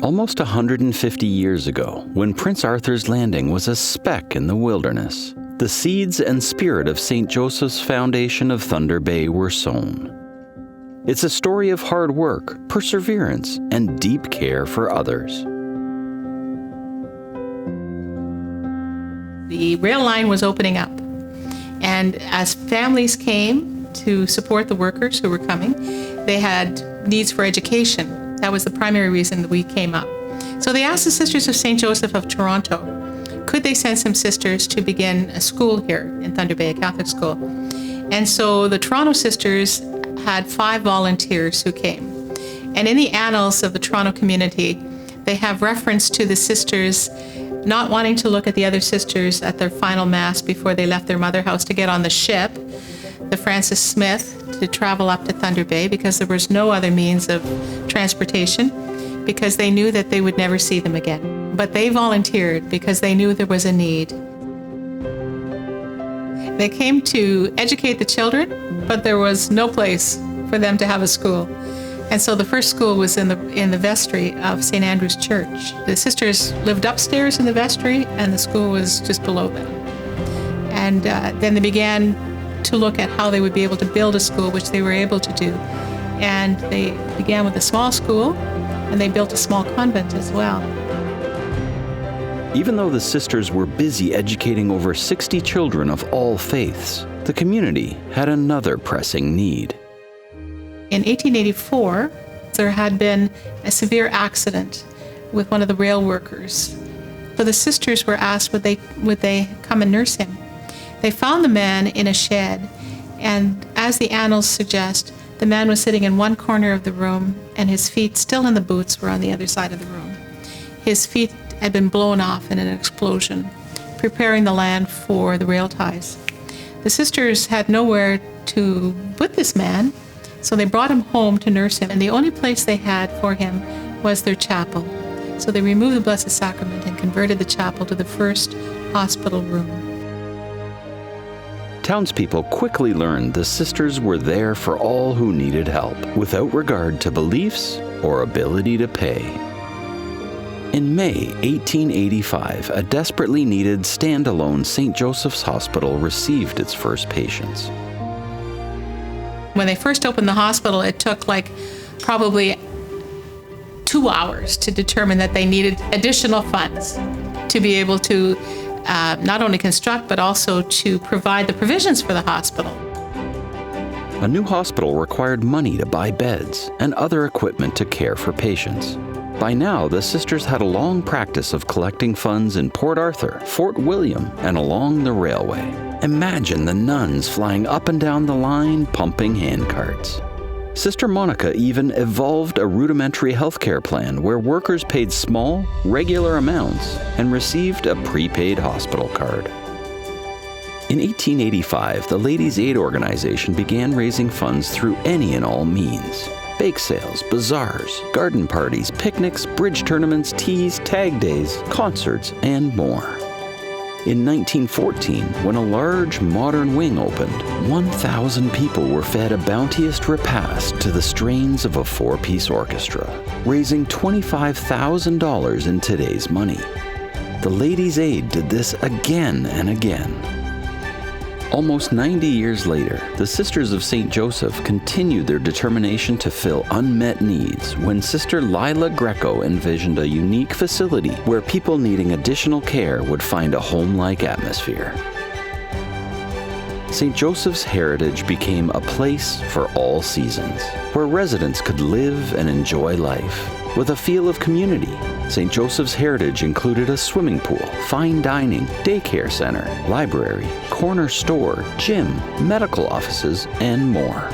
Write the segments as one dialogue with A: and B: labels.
A: Almost 150 years ago, when Prince Arthur's Landing was a speck in the wilderness, the seeds and spirit of St. Joseph's Foundation of Thunder Bay were sown. It's a story of hard work, perseverance, and deep care for others.
B: The rail line was opening up, and as families came to support the workers who were coming, they had needs for education. That was the primary reason that we came up. So they asked the Sisters of St. Joseph of Toronto, could they send some sisters to begin a school here in Thunder Bay, a Catholic school? And so the Toronto sisters had 5 volunteers who came. And in the annals of the Toronto community, they have reference to the sisters not wanting to look at the other sisters at their final mass before they left their mother house to get on the ship, the Francis Smith, to travel up to Thunder Bay because there was no other means of transportation, because they knew that they would never see them again. But they volunteered because they knew there was a need. They came to educate the children, but there was no place for them to have a school. And so the first school was in the vestry of St. Andrew's Church. The sisters lived upstairs in the vestry, and the school was just below them. And then they began to look at how they would be able to build a school, which they were able to do. And they began with a small school, and they built a small convent as well.
A: Even though the sisters were busy educating over 60 children of all faiths, the community had another pressing need.
B: In 1884, there had been a severe accident with one of the rail workers. So the sisters were asked would they come and nurse him. They found the man in a shed, and as the annals suggest, the man was sitting in one corner of the room, and his feet, still in the boots, were on the other side of the room. His feet had been blown off in an explosion, preparing the land for the rail ties. The sisters had nowhere to put this man, so they brought him home to nurse him, and the only place they had for him was their chapel. So they removed the Blessed Sacrament and converted the chapel to the first hospital room.
A: Townspeople quickly learned the sisters were there for all who needed help, without regard to beliefs or ability to pay. In May 1885, a desperately needed standalone St. Joseph's Hospital received its first patients.
B: When they first opened the hospital, it took probably 2 hours to determine that they needed additional funds to be able to not only construct, but also to provide the provisions for the hospital.
A: A new hospital required money to buy beds and other equipment to care for patients. By now, the sisters had a long practice of collecting funds in Port Arthur, Fort William, and along the railway. Imagine the nuns flying up and down the line, pumping handcarts. Sister Monica even evolved a rudimentary healthcare plan where workers paid small, regular amounts and received a prepaid hospital card. In 1885, the Ladies' Aid Organization began raising funds through any and all means. Bake sales, bazaars, garden parties, picnics, bridge tournaments, teas, tag days, concerts, and more. In 1914, when a large modern wing opened, 1,000 people were fed a bounteous repast to the strains of a 4-piece orchestra, raising $25,000 in today's money. The Ladies' Aid did this again and again. Almost 90 years later, the Sisters of St. Joseph continued their determination to fill unmet needs when Sister Lila Greco envisioned a unique facility where people needing additional care would find a home-like atmosphere. St. Joseph's Heritage became a place for all seasons, where residents could live and enjoy life with a feel of community. St. Joseph's Heritage included a swimming pool, fine dining, daycare center, library, corner store, gym, medical offices, and more.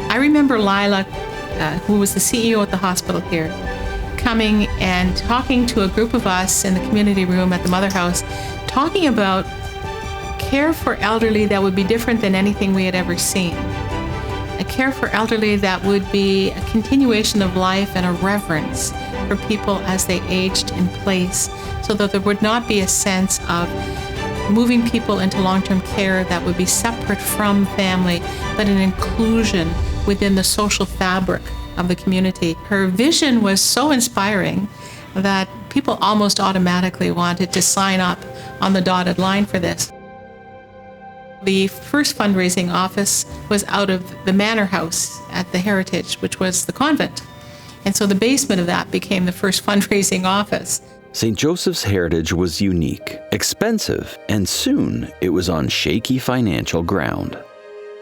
B: I remember Lila, who was the CEO at the hospital here, coming and talking to a group of us in the community room at the Mother House, talking about care for elderly that would be different than anything we had ever seen. A care for elderly that would be a continuation of life and a reverence for people as they aged in place, so that there would not be a sense of moving people into long-term care that would be separate from family, but an inclusion within the social fabric of the community. Her vision was so inspiring that people almost automatically wanted to sign up on the dotted line for this. The first fundraising office was out of the manor house at the Heritage, which was the convent. And so the basement of that became the first fundraising office.
A: St. Joseph's Heritage was unique, expensive, and soon it was on shaky financial ground.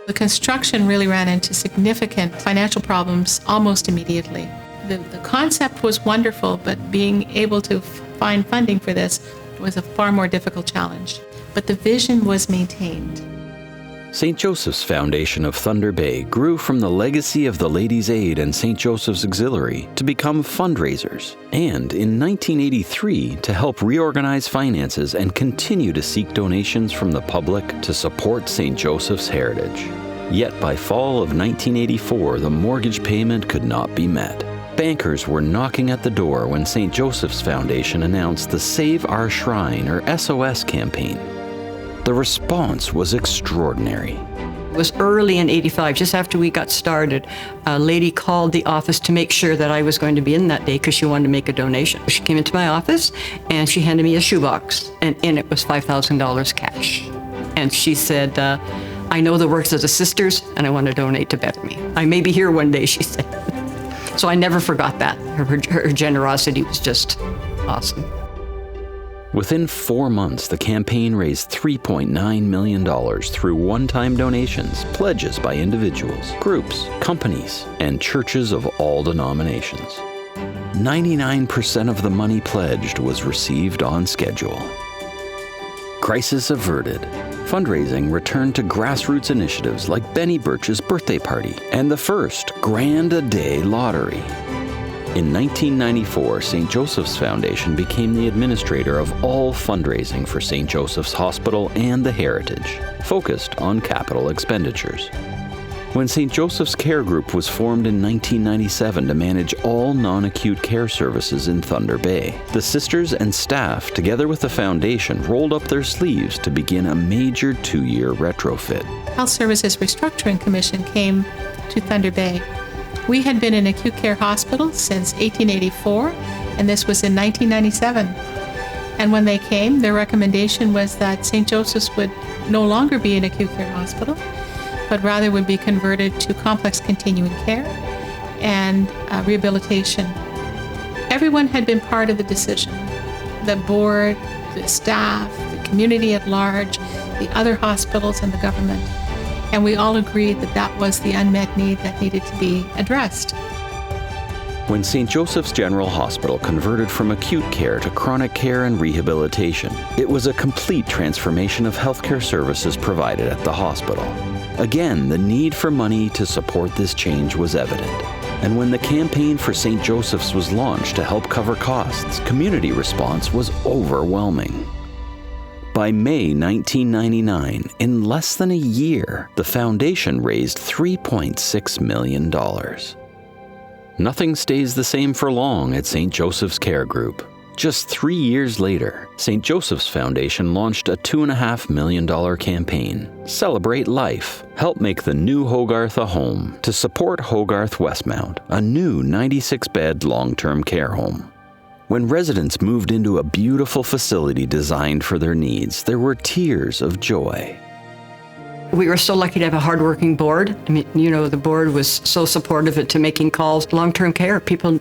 B: The construction really ran into significant financial problems almost immediately. The concept was wonderful, but being able to find funding for this was a far more difficult challenge. But the vision was maintained.
A: St. Joseph's Foundation of Thunder Bay grew from the legacy of the Ladies' Aid and St. Joseph's Auxiliary to become fundraisers, and in 1983 to help reorganize finances and continue to seek donations from the public to support St. Joseph's Heritage. Yet by fall of 1984, the mortgage payment could not be met. Bankers were knocking at the door when St. Joseph's Foundation announced the Save Our Shrine, or SOS campaign. The response was extraordinary.
C: It was early in '85, just after we got started. A lady called the office to make sure that I was going to be in that day because she wanted to make a donation. She came into my office and she handed me a shoebox, and in it was $5,000 cash. And she said, I know the works of the sisters and I want to donate to Bethany. I may be here one day, she said. So I never forgot that. Her generosity was just awesome.
A: Within 4 months, the campaign raised $3.9 million through one-time donations, pledges by individuals, groups, companies, and churches of all denominations. 99% of the money pledged was received on schedule. Crisis averted. Fundraising returned to grassroots initiatives like Benny Birch's birthday party and the first Grand A Day lottery. In 1994, St. Joseph's Foundation became the administrator of all fundraising for St. Joseph's Hospital and the Heritage, focused on capital expenditures. When St. Joseph's Care Group was formed in 1997 to manage all non-acute care services in Thunder Bay, the sisters and staff, together with the foundation, rolled up their sleeves to begin a major 2-year retrofit.
B: Health Services Restructuring Commission came to Thunder Bay. We had been an acute care hospital since 1884, and this was in 1997. And when they came, their recommendation was that St. Joseph's would no longer be an acute care hospital, but rather would be converted to complex continuing care and rehabilitation. Everyone had been part of the decision. The board, the staff, the community at large, the other hospitals, and the government. And we all agreed that that was the unmet need that needed to be addressed.
A: When St. Joseph's General Hospital converted from acute care to chronic care and rehabilitation, it was a complete transformation of healthcare services provided at the hospital. Again, the need for money to support this change was evident. And when the campaign for St. Joseph's was launched to help cover costs, community response was overwhelming. By May 1999, in less than a year, the foundation raised $3.6 million. Nothing stays the same for long at St. Joseph's Care Group. Just 3 years later, St. Joseph's Foundation launched a $2.5 million campaign, Celebrate Life, help make the new Hogarth a home, to support Hogarth Westmount, a new 96-bed long-term care home. When residents moved into a beautiful facility designed for their needs, there were tears of joy.
C: We were so lucky to have a hardworking board. I mean, the board was so supportive to making calls. Long-term care, people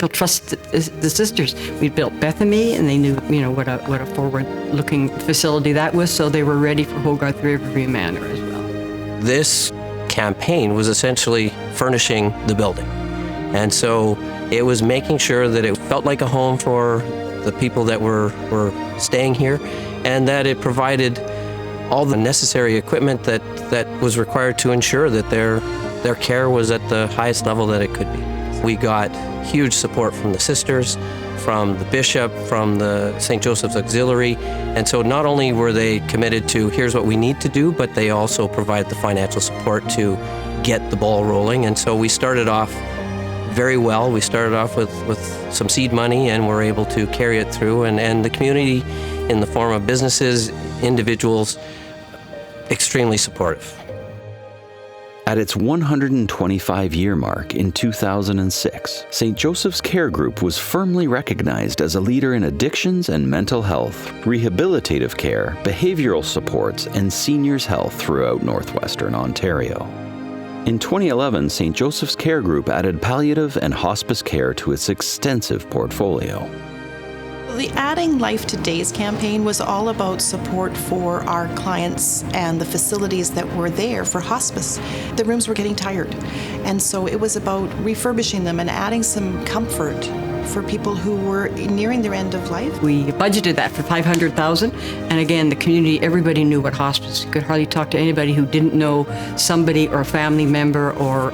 C: trust the sisters. We built Bethany, and they knew, what a forward-looking facility that was, so they were ready for Hogarth Riverview Manor as well.
D: This campaign was essentially furnishing the building. And so it was making sure that it felt like a home for the people that were staying here, and that it provided all the necessary equipment that was required to ensure that their care was at the highest level that it could be. We got huge support from the sisters, from the bishop, from the St. Joseph's Auxiliary, and so not only were they committed to here's what we need to do, but they also provided the financial support to get the ball rolling. And so we started off very well. We started off with some seed money, and were able to carry it through, and the community in the form of businesses, individuals, extremely supportive.
A: At its 125-year mark in 2006, St. Joseph's Care Group was firmly recognized as a leader in addictions and mental health, rehabilitative care, behavioral supports, and seniors' health throughout northwestern Ontario. In 2011, St. Joseph's Care Group added palliative and hospice care to its extensive portfolio.
E: The Adding Life to Days campaign was all about support for our clients and the facilities that were there for hospice. The rooms were getting tired, and so it was about refurbishing them and adding some comfort for people who were nearing their end of life.
C: We budgeted that for $500,000, and again, the community, everybody knew what hospice. You could hardly talk to anybody who didn't know somebody or a family member or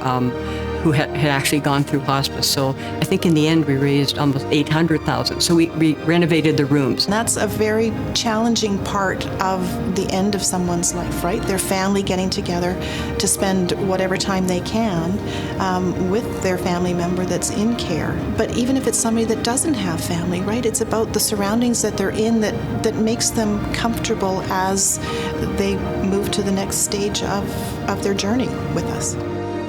C: who had actually gone through hospice. So I think in the end we raised almost $800,000. So we renovated the rooms.
E: And that's a very challenging part of the end of someone's life, right? Their family getting together to spend whatever time they can with their family member that's in care. But even if it's somebody that doesn't have family, right? It's about the surroundings that they're in that makes them comfortable as they move to the next stage of their journey with us.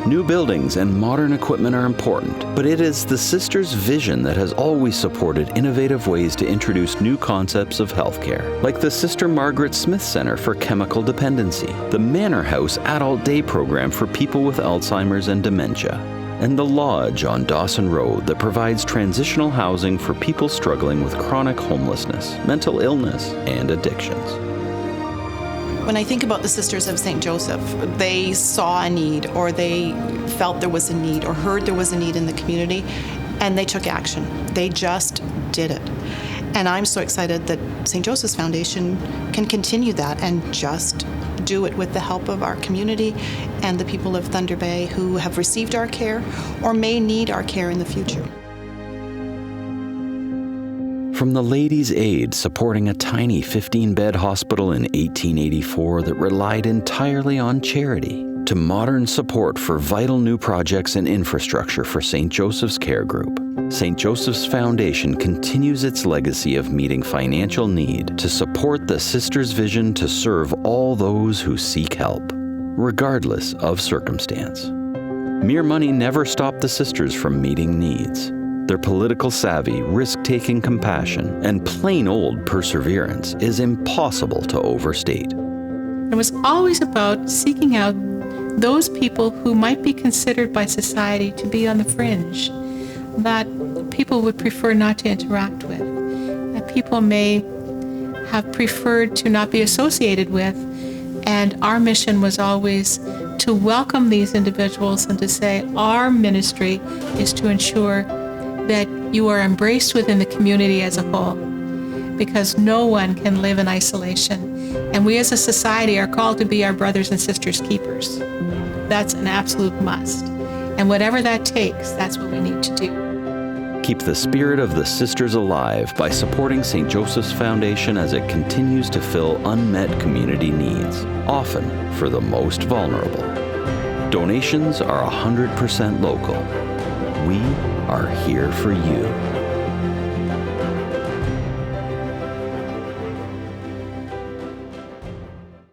A: New buildings and modern equipment are important, but it is the Sisters' vision that has always supported innovative ways to introduce new concepts of healthcare, like the Sister Margaret Smith Center for Chemical Dependency, the Manor House Adult Day Program for people with Alzheimer's and dementia, and the Lodge on Dawson Road that provides transitional housing for people struggling with chronic homelessness, mental illness, and addictions.
E: When I think about the Sisters of St. Joseph, they saw a need, or they felt there was a need, or heard there was a need in the community, and they took action. They just did it. And I'm so excited that St. Joseph's Foundation can continue that and just do it with the help of our community and the people of Thunder Bay who have received our care or may need our care in the future.
A: From the Ladies' Aid supporting a tiny 15-bed hospital in 1884 that relied entirely on charity, to modern support for vital new projects and infrastructure for St. Joseph's Care Group, St. Joseph's Foundation continues its legacy of meeting financial need to support the Sisters' vision to serve all those who seek help, regardless of circumstance. Mere money never stopped the Sisters from meeting needs. Their political savvy, risk-taking compassion, and plain old perseverance is impossible to overstate.
B: It was always about seeking out those people who might be considered by society to be on the fringe, that people would prefer not to interact with, that people may have preferred to not be associated with. And our mission was always to welcome these individuals and to say our ministry is to ensure that you are embraced within the community as a whole, because no one can live in isolation. And we as a society are called to be our brothers and sisters' keepers. That's an absolute must. And whatever that takes, that's what we need to do.
A: Keep the spirit of the Sisters alive by supporting St. Joseph's Foundation as it continues to fill unmet community needs, often for the most vulnerable. Donations are 100% local. We are here for you.